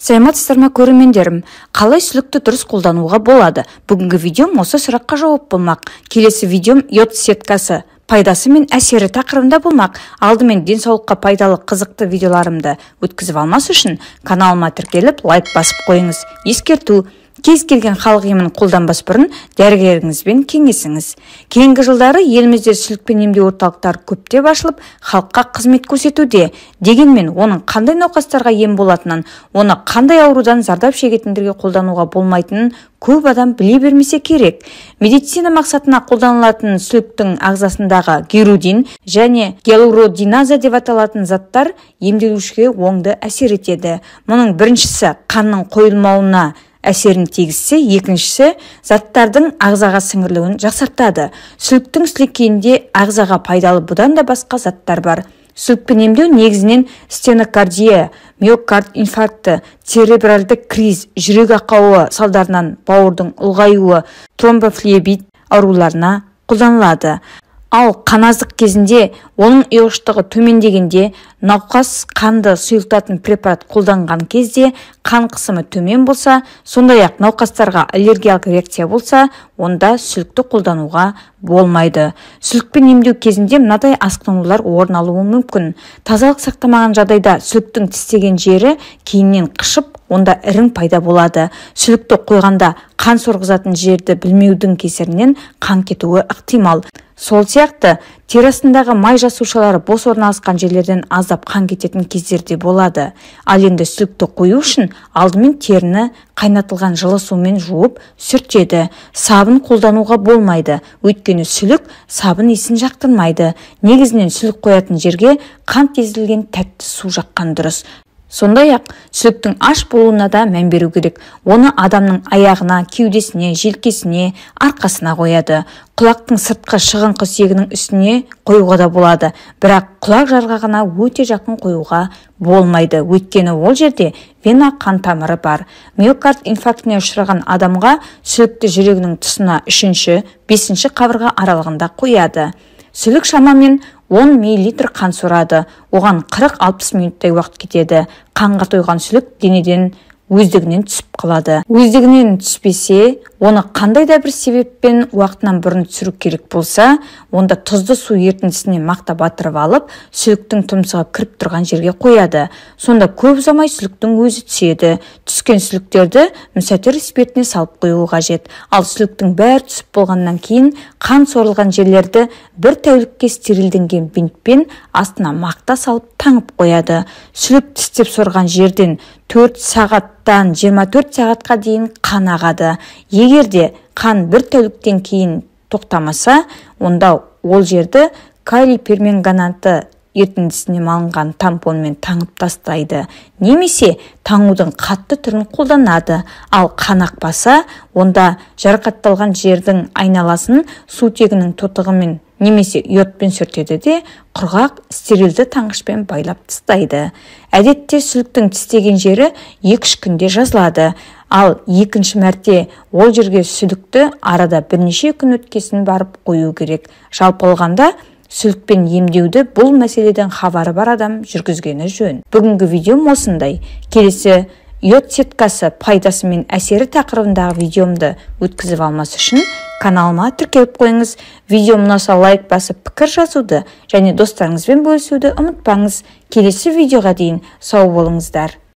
Саламатсыздар ма көрермендерім, қалай сүлікті дұрыс қолдануға болады? Бүгінгі видеом осы сұраққа жауап болмақ. Келесі видеом йод сеткасы пайдасы мен әсері тақырыбында болмақ. Алдымен денсаулыққа пайдалы қызықты видеоларымды өткізіп алмас үшін каналыма тіркеліп лайк басып қойыңыз. Ескерту: кез келген халық емін қолданбас бұрын дәрігеріңізбен кеңесіңіз. Кейінгі жылдары елімізде сүлікпен емдеу орталықтары көптеп ашылып, халыққа қызмет көрсетуде. Дегенмен, оның қандай науқастарға ем болатынын, оны қандай аурудан зардап шегетіндерге қолдануға болмайтынын көп адам біле бермесе керек. Медицина мақсатына қолданылатын сүліктің ағзасындағы гирудин және гиалуродиназа деп аталатын заттар емделушіге оңды әсер етеді. Мұның біріншісі қанның қойылмауына әсерін тигізсе, екіншісі заттардың ағзаға сіңірілуін жақсартады. Сүліктің сілекейінде ағзаға пайдалы бұдан да басқа заттар бар. Сүлікпен емдеу негізінен стенокардия, миокард инфаркті, церебральды криз, жүрек ақауы салдарынан бауырдың ұлғаюы, тромбофлебит ауруларына қолданылады. Ал қаназық кезінде оның ұйғыштығы төмендегенде, науқас қанды сұйылтатын препарат қолданған кезде қан қысымы төмен болса, сондай-ақ науқастарға аллергиялық реакция болса, онда сүлікті қолдануға болмайды. Сүлікпен емдеу кезінде мынадай асқынулар орын алуы мүмкін. Тазалық сақтамаған жағдайда сүліктің тістеген жері кейіннен қышып, онда ірің пайда болады. Сүлікті қойғанда қан сорғызатын жерді білмеудің кесірінен қан кетуі ықтимал. Сол сияқты, терасындағы май жасушалары бос орналасқан жерлерден аздап қан кететін кездерде болады. Ал енді сүлікті қою үшін алдымен теріні қайнатылған жылы сумен жуып сүртеді. Сабын қолдануға болмайды, өйткені сүлік сабын иісін жақтырмайды. Негізінен сүлік қоятын жерге қант езілген тәтті су жаққан дұрыс. Сондай-ақ, сүліктің аш болуына да мән беру керек. Оны адамның аяғына, кеудесіне, желкесіне, арқасына қояды. Құлақтың сыртқы шығыңқы сүйегінің үстіне қоюға да болады. Бірақ құлақ жарғағына өте жақын қоюға болмайды. Өйткені ол жерде вена қан тамыры бар. Миокард инфарктіне ұшыраған адамға сүлікті жүрегінің тұсына 3-5 қабырға аралығында қояды. Сүлік шамамен 10 мл қан сорады. Оған 40-60 минуттай уақыт кетеді. Қанға тойған сүлік денеден өздігінен түсіп қалады. Өздігінен түспесе, оны қандай да бір себеппен уақытынан бұрын түсіру керек болса, онда тұзды су ертіндісіне мақта батырып алып, сүліктің тұмсығы кіріп тұрған жерге қояды. Сонда көп ұзамай сүліктің өзі түседі. Түскен сүліктерді мүсәтір спиртіне салып қою қажет. Ал сүліктің бәрі түсіп болғаннан кейін қан сорылған жерлерді бір тәулікке стерилденген бинтпен астына мақта салып таңып қояды. Сүлік тістеп сорған жерден 4 сағаттан 24 сағатқа дейін қан ағады. Егерде қан бір тәуліктен кейін тоқтамаса, онда ол жерді калий перманганаты ертіндісіне малынған тампонмен таңып тастайды. Немесе таңудың қатты түрін қолданады. Ал қан ақпаса, онда жарақатталған жердің айналасын сутегінің тотығымен немесе йодпен сүртеді де құрғақ стерилді таңғышпен байлап тастайды. Әдетте сүліктің тістеген жері 2-3 күнде жазылады. Ал екінші мәрте ол жерге сүлікті арада бірнеше күн өткесін барып қою керек. Жалпы алғанда сүлікпен емдеуді бұл мәселеден хабары бар адам жүргізгені жөн. Бүгінгі видеом осындай. Келесі йод сеткасы пайдасы мен әсері тақырыбындағы видеомды өткізіп алмас үшін каналыма тіркеліп қойыңыз. Видеом ұнаса лайк басып пікір жазуды және достарыңызбен бөлісуді ұмытпаңыз. Келесі видеоға дейін сау болыңыздар.